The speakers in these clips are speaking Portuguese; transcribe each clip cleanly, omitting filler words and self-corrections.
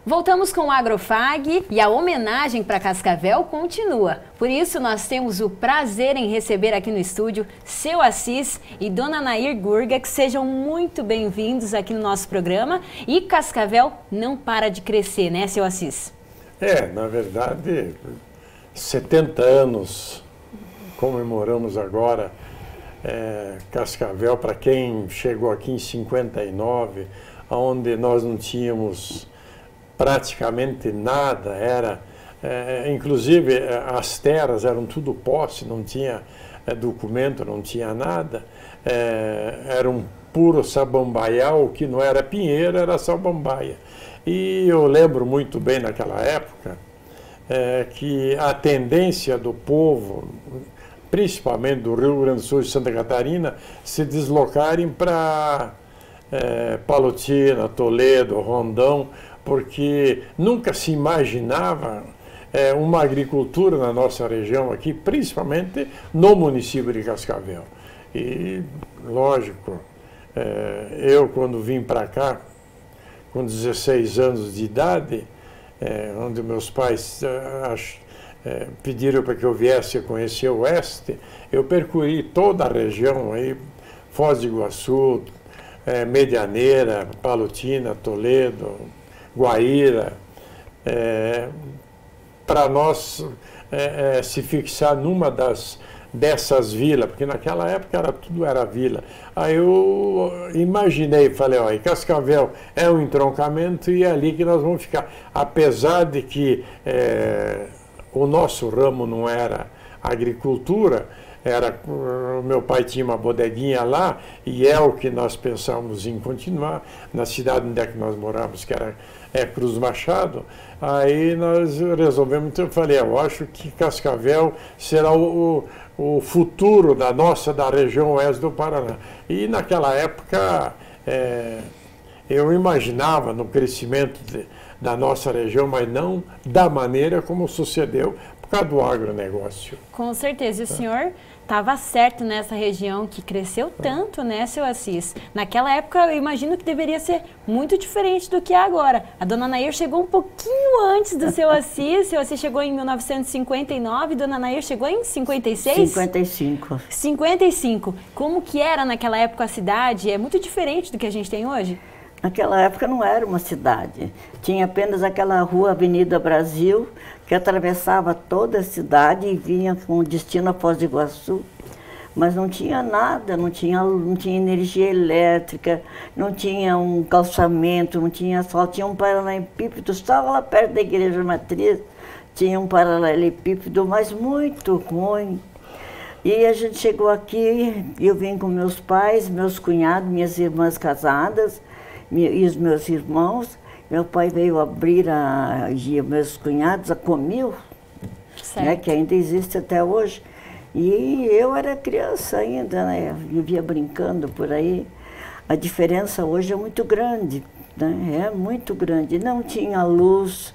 Voltamos com o Agrofag e a homenagem para Cascavel continua. Por isso, nós temos o prazer em receber aqui no estúdio seu Assis e Dona Nair Gurga, que sejam muito bem-vindos aqui no nosso programa. E Cascavel não para de crescer, né, seu Assis? Na verdade, 70 anos comemoramos agora. Cascavel, para quem chegou aqui em 59, onde nós não tínhamos praticamente nada, inclusive as terras eram tudo posse, não tinha documento, não tinha nada, era um puro sabambaial, que não era pinheiro, era sabambaia. E eu lembro muito bem naquela época que a tendência do povo, principalmente do Rio Grande do Sul e Santa Catarina, se deslocarem para Palotina, Toledo, Rondão, porque nunca se imaginava uma agricultura na nossa região aqui, principalmente no município de Cascavel. E, lógico, eu quando vim para cá, com 16 anos de idade, onde meus pais pediram para que eu viesse a conhecer o Oeste, eu percorri toda a região aí, Foz do Iguaçu, Medianeira, Palotina, Toledo, Guaíra, para nós se fixar numa dessas vilas, porque naquela época tudo era vila. Aí eu imaginei, falei, ó, Cascavel é um entroncamento e é ali que nós vamos ficar. Apesar de que o nosso ramo não era agricultura, o meu pai tinha uma bodeguinha lá e é o que nós pensamos em continuar na cidade onde é que nós moramos, que era Cruz Machado. Aí nós resolvemos, então eu falei, eu acho que Cascavel será o futuro da região oeste do Paraná. E naquela época eu imaginava no crescimento da nossa região, mas não da maneira como sucedeu por causa do agronegócio. Com certeza, e o senhor estava certo nessa região que cresceu tanto, né, seu Assis? Naquela época, eu imagino que deveria ser muito diferente do que é agora. A Dona Nair chegou um pouquinho antes do seu Assis chegou em 1959, Dona Nair chegou em 56? 55. 55. Como que era naquela época a cidade? É muito diferente do que a gente tem hoje? Naquela época não era uma cidade, tinha apenas aquela rua Avenida Brasil, que atravessava toda a cidade e vinha com destino a Foz do Iguaçu, mas não tinha nada, não tinha energia elétrica, não tinha um calçamento, só tinha um paralelepípedo, só lá perto da Igreja Matriz tinha um paralelepípedo, mas muito ruim. E a gente chegou aqui, eu vim com meus pais, meus cunhados, minhas irmãs casadas, e os meus irmãos. Meu pai veio abrir meus cunhados, a Comil, né, que ainda existe até hoje. E eu era criança ainda, né, vivia brincando por aí. A diferença hoje é muito grande, né, é muito grande. Não tinha luz.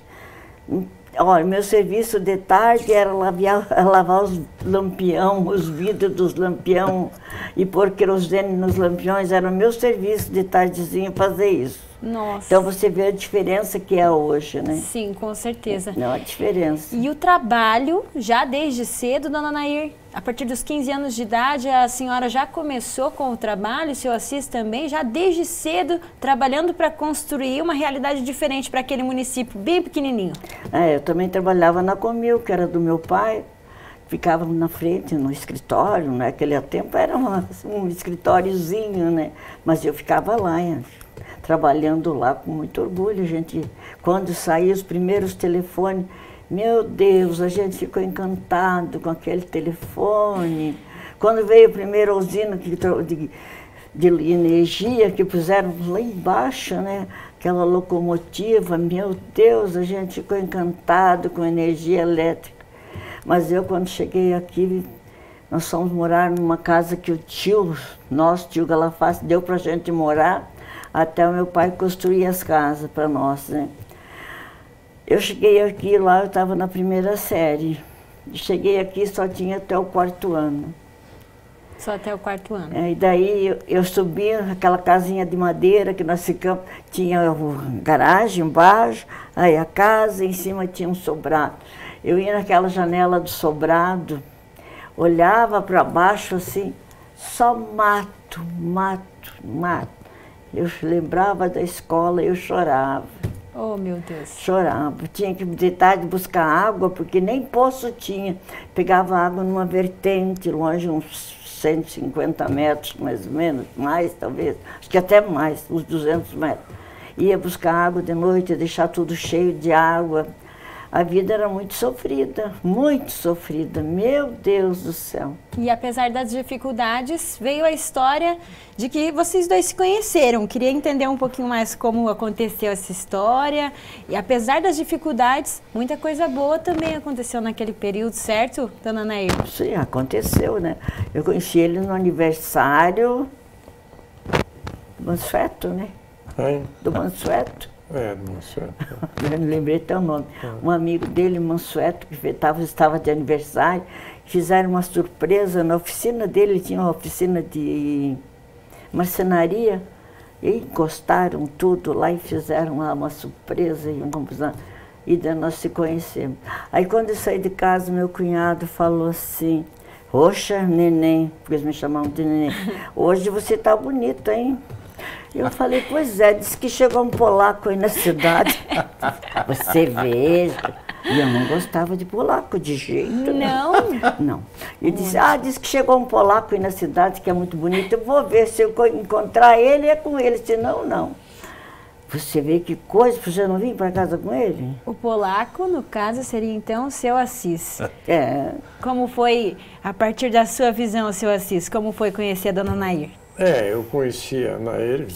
Olha, meu serviço de tarde era lavar os lampião, os vidros dos lampião e pôr querosene nos lampiões. Era o meu serviço de tardezinha fazer isso. Nossa. Então você vê a diferença que é hoje, né? Sim, com certeza. Não, a diferença. E o trabalho, já desde cedo, Dona Nair, a partir dos 15 anos de idade, a senhora já começou com o trabalho, seu Assis também, já desde cedo, trabalhando para construir uma realidade diferente para aquele município bem pequenininho. Eu também trabalhava na Comil, que era do meu pai. Ficava na frente, no escritório, né? Naquele tempo era um escritóriozinho, né? Mas eu ficava lá, trabalhando lá com muito orgulho. A gente, quando saía os primeiros telefones, meu Deus, a gente ficou encantado com aquele telefone. Quando veio a primeira usina de energia que puseram lá embaixo, né? Aquela locomotiva, meu Deus, a gente ficou encantado com energia elétrica. Mas eu, quando cheguei aqui, nós fomos morar numa casa que o nosso tio Galafaz, deu para a gente morar, até o meu pai construir as casas para nós, né? Eu cheguei aqui, lá eu estava na primeira série. Cheguei aqui, só tinha até o 4º ano. Só até o 4º ano. E daí eu subia aquela casinha de madeira que nós ficamos, tinha garagem embaixo, aí a casa, em cima tinha um sobrado. Eu ia naquela janela do sobrado, olhava para baixo assim, só mato, mato, mato. Eu lembrava da escola, eu chorava. Oh, meu Deus. Chorava. Tinha que de tarde buscar água, porque nem poço tinha. Pegava água numa vertente, longe uns 150 metros, mais ou menos, mais talvez, acho que até mais, uns 200 metros. Ia buscar água de noite, deixar tudo cheio de água. A vida era muito sofrida, meu Deus do céu. E apesar das dificuldades, veio a história de que vocês dois se conheceram. Queria entender um pouquinho mais como aconteceu essa história. E apesar das dificuldades, muita coisa boa também aconteceu naquele período, certo, dona Nair? Sim, aconteceu, né? Eu conheci ele no aniversário do Mansueto, né? Hein? Do Mansueto. Do Mansueto. Eu não lembrei até o nome. Um amigo dele, Mansueto, que estava de aniversário, fizeram uma surpresa na oficina dele, ele tinha uma oficina de marcenaria, e encostaram tudo lá e fizeram lá uma surpresa e daí nós se conhecemos. Aí quando eu saí de casa, meu cunhado falou assim, "Poxa, neném", porque eles me chamavam de neném, "hoje você está bonita, hein?" Eu falei, pois é, disse que chegou um polaco aí na cidade. Você veja. E eu não gostava de polaco de jeito. Não? Não. E disse, disse que chegou um polaco aí na cidade que é muito bonito. Eu vou ver, se eu encontrar ele, é com ele. Senão, não. Você vê que coisa, você não vir para casa com ele? O polaco, no caso, seria então o seu Assis. É. Como foi, a partir da sua visão, o seu Assis, como foi conhecer a dona Nair? Eu conhecia a Nair,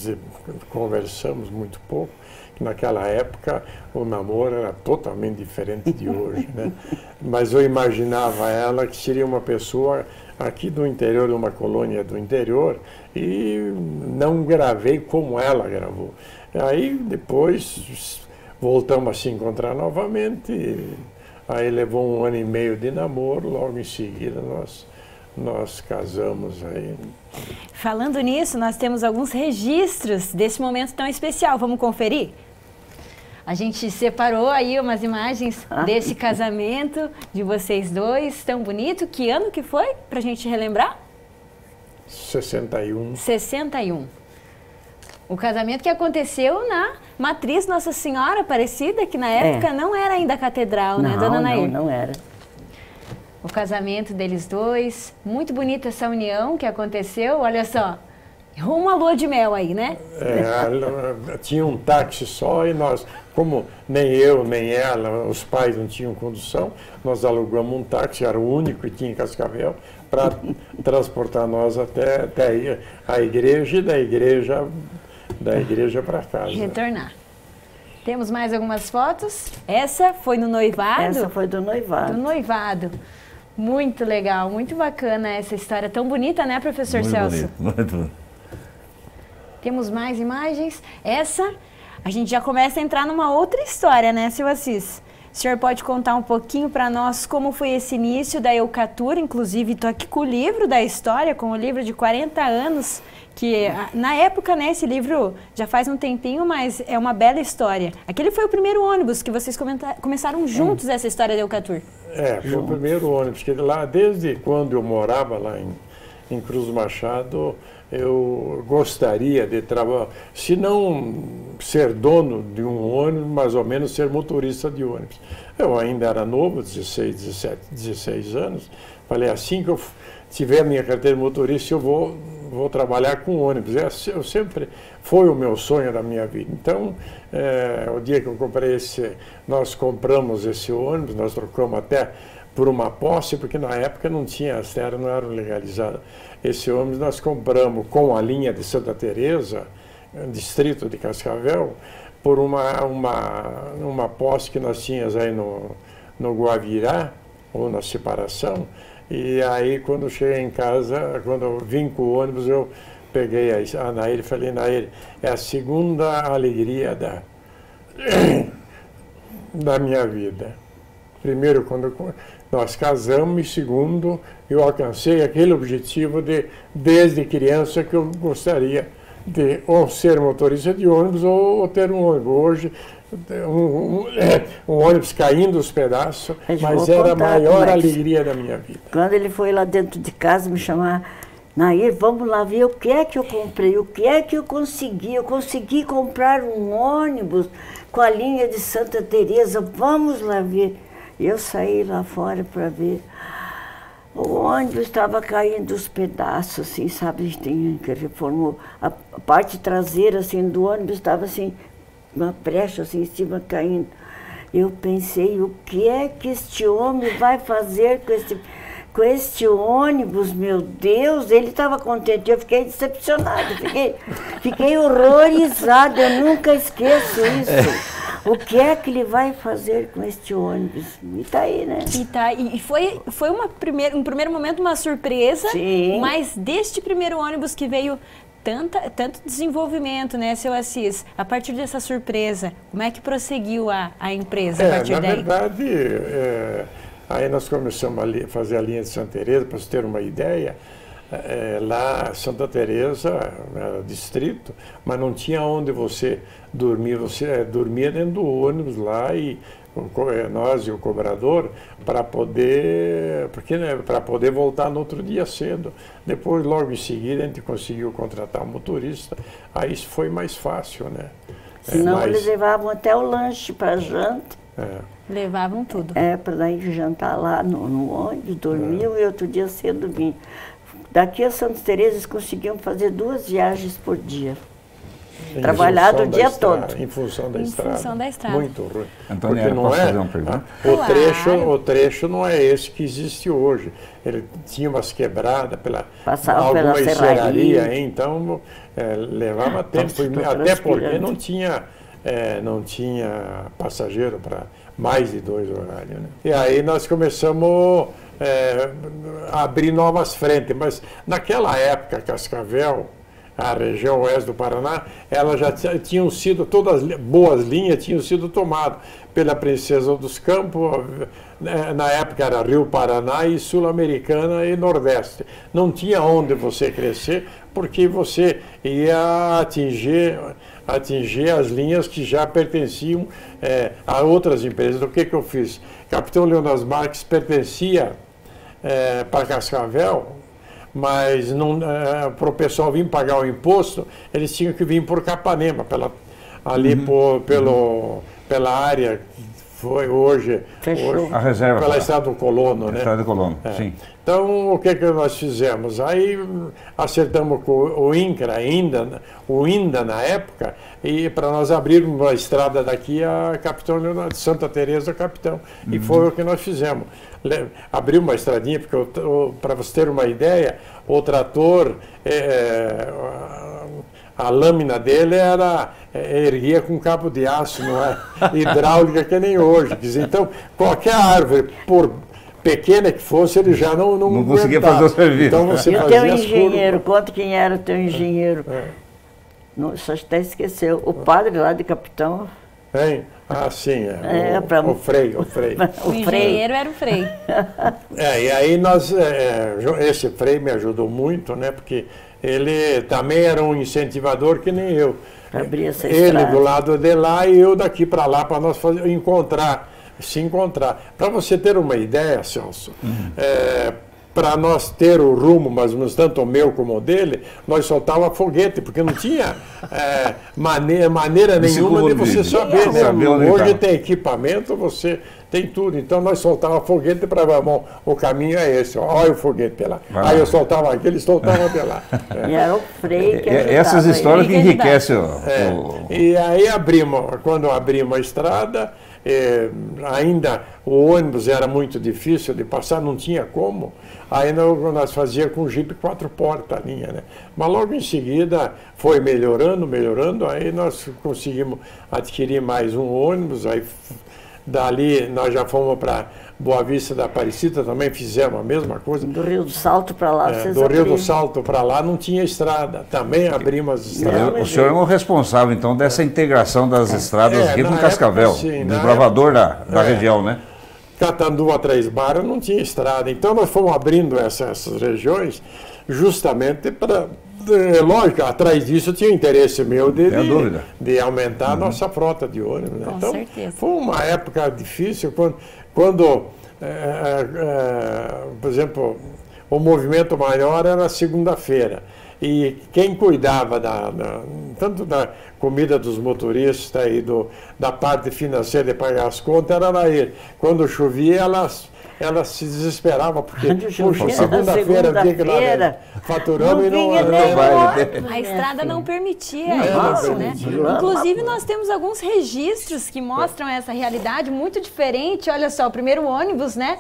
conversamos muito pouco, que naquela época o namoro era totalmente diferente de hoje, né? Mas eu imaginava ela que seria uma pessoa aqui do interior, de uma colônia do interior, e não gravei como ela gravou. Aí depois voltamos a se encontrar novamente, aí levou 1 ano e meio de namoro, logo em seguida nós casamos aí. Falando nisso, nós temos alguns registros desse momento tão especial. Vamos conferir? A gente separou aí umas imagens desse casamento de vocês dois, tão bonito. Que ano que foi, pra gente relembrar? 61. 61. O casamento que aconteceu na Matriz Nossa Senhora Aparecida, que na época não era ainda a catedral, né, dona Nair? Não era. O casamento deles dois, muito bonita essa união que aconteceu, olha só, rumo à lua de mel aí, né? Tinha um táxi só e nós, como nem eu, nem ela, os pais não tinham condução, nós alugamos um táxi, era o único que tinha em Cascavel, para transportar nós até a igreja e da igreja para casa. Retornar. Temos mais algumas fotos. Essa foi no noivado? Essa foi do noivado. Do noivado. Muito legal, muito bacana essa história tão bonita, né, professor Celso? Muito bonito. Temos mais imagens. Essa, a gente já começa a entrar numa outra história, né, seu Assis? O senhor pode contar um pouquinho para nós como foi esse início da Eucatura? Inclusive, estou aqui com o livro da história, com o livro de 40 anos, que na época, né, esse livro já faz um tempinho, mas é uma bela história. Aquele foi o primeiro ônibus que vocês começaram juntos essa história da Eucatur. Foi o primeiro ônibus, que lá, desde quando eu morava lá em Cruz Machado, eu gostaria de trabalhar, se não ser dono de um ônibus, mais ou menos ser motorista de ônibus. Eu ainda era novo, 16 anos, falei, assim que eu tiver minha carteira de motorista, eu vou trabalhar com ônibus. Eu sempre foi o meu sonho da minha vida. Então, o dia que eu comprei nós compramos esse ônibus, nós trocamos até por uma posse, porque na época não tinha, as terras não eram legalizadas. Esse ônibus nós compramos com a linha de Santa Teresa, distrito de Cascavel, por uma posse que nós tínhamos aí no Guavirá, ou na separação. E aí, quando eu cheguei em casa, quando eu vim com o ônibus, eu peguei a Nair e falei, Nair, é a segunda alegria da minha vida. Primeiro, quando nós casamos, e segundo, eu alcancei aquele objetivo de, desde criança, que eu gostaria de ou ser motorista de ônibus ou ter um ônibus. Hoje, um ônibus caindo os pedaços, mas era a maior alegria da minha vida. Quando ele foi lá dentro de casa me chamar, Nair, vamos lá ver o que é que eu comprei, o que é que eu consegui. Eu consegui comprar um ônibus com a linha de Santa Teresa, vamos lá ver. Eu saí lá fora para ver. O ônibus estava caindo os pedaços, assim, sabe? A gente tem que reformou. A parte traseira, assim, do ônibus estava, assim, uma brecha, assim, em cima, caindo. Eu pensei, o que é que este homem vai fazer com este ônibus, meu Deus? Ele estava contente, eu fiquei decepcionada, fiquei horrorizada, eu nunca esqueço isso. O que é que ele vai fazer com este ônibus? E tá aí, né? E foi um primeiro momento uma surpresa, Sim. Mas deste primeiro ônibus que veio tanto desenvolvimento, né, seu Assis? A partir dessa surpresa, como é que prosseguiu a empresa a partir daí? Na verdade, aí nós começamos a fazer a linha de Santa Teresa, para você ter uma ideia. Lá, Santa Teresa era distrito, mas não tinha onde você dormir. Você dormia dentro do ônibus lá e nós e o cobrador para poder, para poder voltar no outro dia cedo. Depois, logo em seguida, a gente conseguiu contratar um motorista. Aí isso foi mais fácil, né? Senão eles levavam até o lanche para janta. Levavam tudo. Para daí jantar lá no ônibus, dormiam e outro dia cedo vinham. Daqui a Santa Teresa eles conseguiam fazer 2 viagens por dia. Trabalhado o dia todo. Em função da estrada. Em função da estrada. Muito ruim. Antônio, não posso fazer uma pergunta? O trecho não é esse que existe hoje. Ele tinha umas quebradas Passava pela serraria. Então levava tempo. Até porque não tinha passageiro para mais de 2 horários. Né? E aí nós começamos a abrir novas frentes. Mas naquela época, Cascavel, a região oeste do Paraná, elas já tinham sido, todas as boas linhas tinham sido tomadas pela Princesa dos Campos, na época era Rio Paraná e Sul-Americana e Nordeste. Não tinha onde você crescer, porque você ia atingir as linhas que já pertenciam a outras empresas. O que eu fiz? Capitão Leônidas Marques pertencia para Cascavel, mas para o pessoal vir pagar o imposto, eles tinham que vir por Capanema, pela área que foi hoje a reserva, pela Estrada do Colono, né? Estrada do Colono, sim. Então, o que nós fizemos? Aí acertamos com o INCRA o INDA na época, e para nós abrirmos uma estrada daqui a Capitão Leônidas, Santa Teresa Capitão. E foi o que nós fizemos. Abriu uma estradinha, porque para você ter uma ideia, o trator, a lâmina dele erguia com cabo de aço, não é hidráulica que nem hoje. Então, qualquer árvore, por pequena que fosse, ele já não conseguia fazer o serviço. Então, você e o teu engenheiro, conta quem era o teu engenheiro. Não, só até esqueceu. O padre lá de Capitão. Hein? Ah, sim, o Frei. O engenheiro era o Frei. E aí esse Frei me ajudou muito, né? Porque ele também era um incentivador que nem eu. Abrir essa ele estrada. Do lado de lá e eu daqui para lá, para nós se encontrar. Para você ter uma ideia, Celso, para nós ter o rumo, mas tanto o meu como o dele, nós soltava foguete, porque não tinha maneira nenhuma de você saber. Né? Hoje tem equipamento, você tem tudo. Então nós soltava foguete para bom, o caminho é esse, olha o foguete lá. Aí eu soltava aquele, ele soltava de lá. E era o Frei que ajudava. Essas histórias que enriquecem E aí quando abrimos a estrada, ainda o ônibus era muito difícil de passar, não tinha como. Aí nós fazíamos com Jeep 4 portas a linha, né? Mas logo em seguida foi melhorando, aí nós conseguimos adquirir mais um ônibus, aí dali nós já fomos para Boa Vista da Aparecida, também fizemos a mesma coisa. Do Rio do Salto para lá, do Rio do Salto para lá não tinha estrada, também abrimos as estradas. O senhor é o responsável, então, dessa integração das estradas aqui com Cascavel, sim, desbravador da região, né? Catanduva, Três Barras não tinha estrada. Então nós fomos abrindo essas regiões justamente para... Lógico, atrás disso tinha interesse meu de aumentar a nossa frota de ônibus. Né? Com então, certeza. foi uma época difícil quando por exemplo, o movimento maior era segunda-feira. E quem cuidava tanto da comida dos motoristas e da parte financeira de pagar as contas era a Nair. Quando chovia, ela se desesperava, porque, puxa, segunda-feira, dia que nós faturamos e não vai. A estrada não permitia Não isso, né? permitia. Inclusive, nós temos alguns registros que mostram essa realidade muito diferente. Olha só, o primeiro ônibus, né?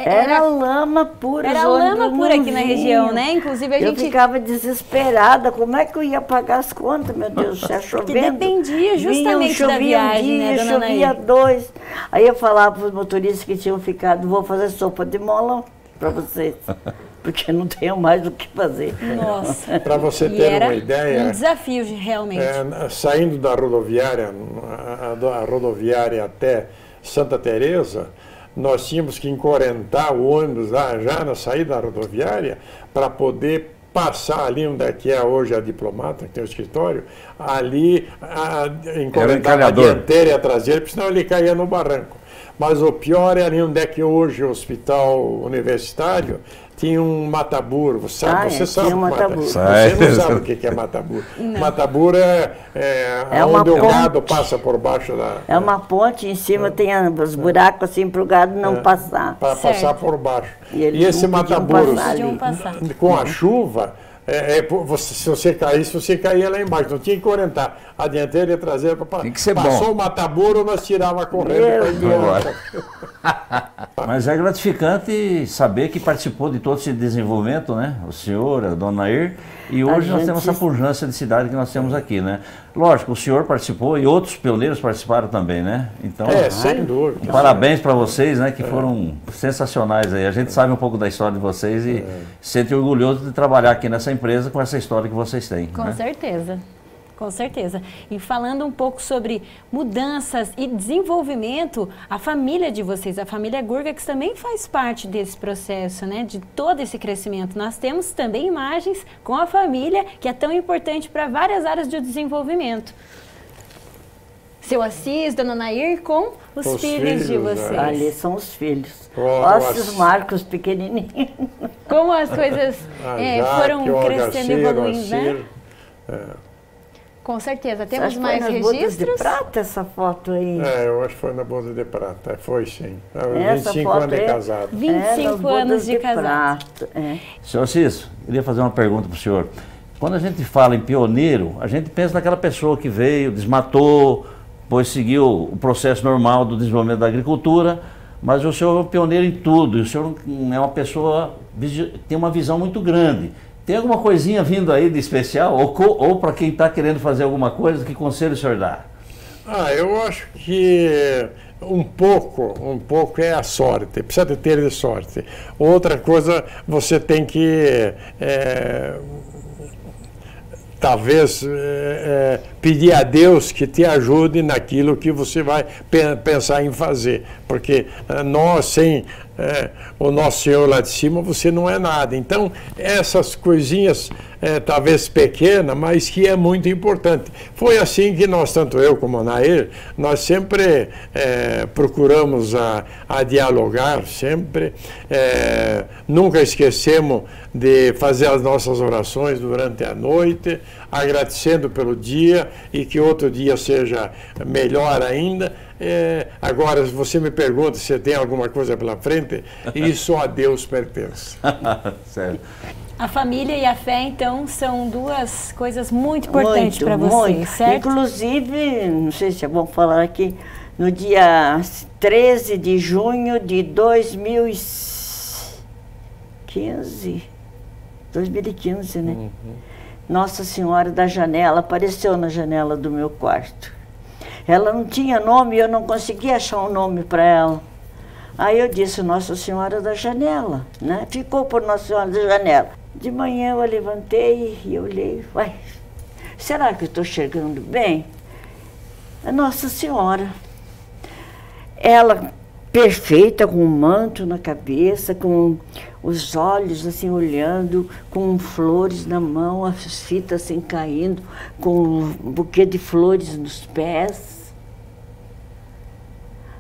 Era lama pura. Era lama pura aqui na região, né? Inclusive, a gente... Eu ficava desesperada. Como é que eu ia pagar as contas, meu Deus? Está chovendo. Porque dependia justamente da viagem, né, dona Anaí? Chovia 2. Aí eu falava para os motoristas que tinham ficado, vou fazer sopa de molão para vocês, porque não tenho mais o que fazer. Nossa. Para você ter uma ideia... um desafio, realmente. Saindo da rodoviária, a rodoviária até Santa Teresa, nós tínhamos que encorentar o ônibus lá, já na saída da rodoviária, para poder passar ali onde é que é hoje a Diplomata, que tem o escritório, ali encorentar a dianteira e a traseira, porque senão ele caía no barranco. Mas o pior é ali onde é que hoje o hospital universitário tinha um mataburo. Você sabe mataburo. Você não sabe o que é mataburo. Mataburo é onde o gado passa por baixo da... É uma ponte, em cima tem os buracos assim para o gado não passar. Para passar por baixo. E esse mataburo, com a Uhum. chuva... se você caísse, você caía lá embaixo. Não tinha que orientar a dianteira e a traseira. Tem que ser Passou bom. o mataburo, nós tirava correndo. Mas é gratificante saber que participou de todo esse desenvolvimento, né? O senhor, a dona Nair, e hoje nós temos essa pujança de cidade que nós temos aqui, né? Lógico, o senhor participou e outros pioneiros participaram também, né? Então, sem dúvida. Parabéns para vocês, né? Que foram sensacionais aí. A gente sabe um pouco da história de vocês e se sente orgulhoso de trabalhar aqui nessa empresa com essa história que vocês têm. Com certeza. Com certeza. E falando um pouco sobre mudanças e desenvolvimento, a família de vocês, a família Gurgax também faz parte desse processo, né? De todo esse crescimento. Nós temos também imagens com a família, que é tão importante para várias áreas de desenvolvimento. Seu Assis, dona Nair, com os filhos de vocês. Ali são os filhos. Olha os Marcos pequenininhos. Como as coisas foram crescendo e evoluindo, né? Com certeza. Temos mais registros? Bodas de prata essa foto aí? Eu acho que foi na boda de prata. Foi sim. Essa 25 anos de casado. 25 anos de casado. Senhor Assis, queria fazer uma pergunta para o senhor. Quando a gente fala em pioneiro, a gente pensa naquela pessoa que veio, desmatou, depois seguiu o processo normal do desenvolvimento da agricultura, mas o senhor é um pioneiro em tudo, e o senhor é uma pessoa que tem uma visão muito grande. Tem alguma coisinha vindo aí de especial? Ou para quem está querendo fazer alguma coisa, que conselho o senhor dá? Eu acho que um pouco é a sorte, precisa de ter sorte. Outra coisa, você tem que talvez pedir a Deus que te ajude naquilo que você vai pensar em fazer, porque nós, sem o nosso Senhor lá de cima, você não é nada. Então, essas coisinhas, talvez pequenas, mas que é muito importante. Foi assim que nós, tanto eu como a Nair, nós sempre procuramos a dialogar, sempre. Nunca esquecemos de fazer as nossas orações durante a noite, agradecendo pelo dia e que outro dia seja melhor ainda. Agora, se você me pergunta se tem alguma coisa pela frente, isso a Deus pertence. Sério. A família e a fé, então, são duas coisas muito importantes para vocês, certo? Inclusive, não sei se é bom falar aqui, no dia 13 de junho de 2015, né? Uhum. Nossa Senhora da Janela apareceu na janela do meu quarto. Ela não tinha nome e eu não conseguia achar um nome para ela. Aí eu disse, Nossa Senhora da Janela, né? Ficou por Nossa Senhora da Janela. De manhã eu levantei e olhei, será que eu estou chegando bem? A Nossa Senhora. Ela perfeita, com um manto na cabeça, com os olhos assim olhando, com flores na mão, as fitas assim caindo, com um buquê de flores nos pés.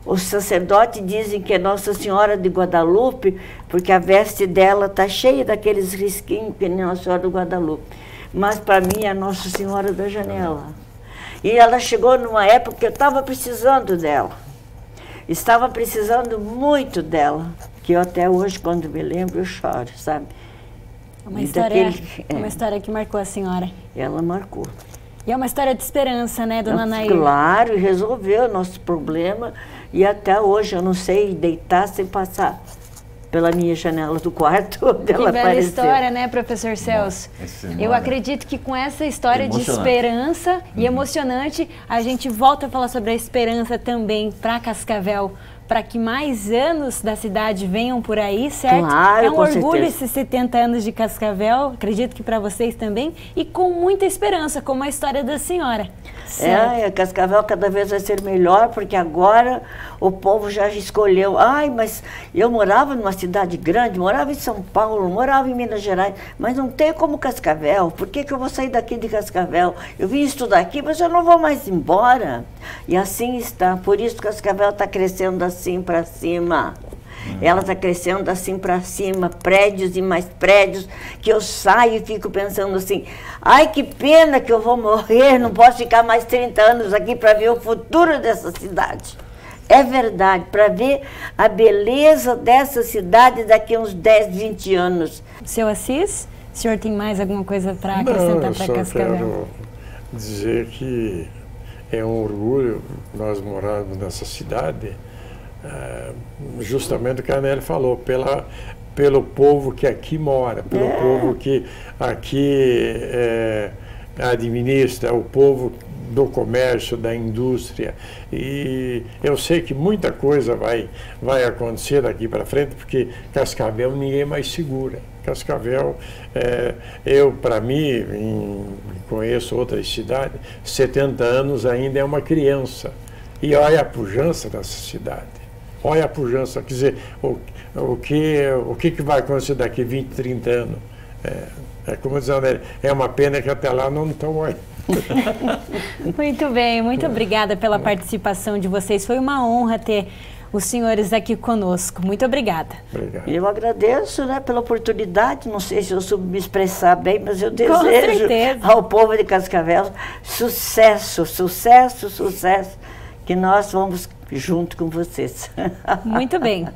Os sacerdotes dizem que é Nossa Senhora de Guadalupe, porque a veste dela está cheia daqueles risquinhos que nem Nossa Senhora de Guadalupe. Mas para mim é Nossa Senhora da Janela. E ela chegou numa época que eu estava precisando dela. Estava precisando muito dela, que eu até hoje, quando me lembro, eu choro, sabe? Uma história que marcou a senhora. Ela marcou. E é uma história de esperança, né, dona Nair? Claro, resolveu o nosso problema. E até hoje eu não sei deitar sem passar pela minha janela do quarto onde ela bela apareceu. História, né, professor Celso? Eu acredito que com essa história de esperança e emocionante, a gente volta a falar sobre a esperança também para Cascavel, para que mais anos da cidade venham por aí, certo? Claro, é um orgulho certeza. esses 70 anos de Cascavel, acredito que para vocês também, e com muita esperança, como a história da senhora. Cascavel cada vez vai ser melhor, porque agora o povo já escolheu. Ai, mas eu morava numa cidade grande, morava em São Paulo, morava em Minas Gerais, mas não tem como Cascavel. Por que eu vou sair daqui de Cascavel? Eu vim estudar aqui, mas eu não vou mais embora. E assim está. Por isso Cascavel está crescendo assim para cima. Ela está crescendo assim para cima, prédios e mais prédios, que eu saio e fico pensando assim, ai, que pena que eu vou morrer, não posso ficar mais 30 anos aqui para ver o futuro dessa cidade. É verdade, para ver a beleza dessa cidade daqui a uns 10, 20 anos. Seu Assis, o senhor tem mais alguma coisa para acrescentar para Cascavel? Quero dizer que é um orgulho nós morarmos nessa cidade, justamente o que a Nelly falou, pelo povo que aqui mora, pelo povo que aqui administra, o povo do comércio, da indústria. E eu sei que muita coisa vai acontecer daqui para frente, porque Cascavel ninguém mais segura. Cascavel, eu, para mim, conheço outras cidades, 70 anos ainda é uma criança. E olha a pujança dessa cidade. Olha a pujança, quer dizer, o que vai acontecer daqui 20, 30 anos? Como diz a Nélia, é uma pena que até lá não estão aí. Muito bem, muito obrigada pela participação de vocês. Foi uma honra ter os senhores aqui conosco. Muito obrigada. Obrigado. Eu agradeço, né, pela oportunidade. Não sei se eu soube me expressar bem, mas eu desejo ao povo de Cascavel sucesso, sucesso, sucesso, que nós vamos junto com vocês. Muito bem.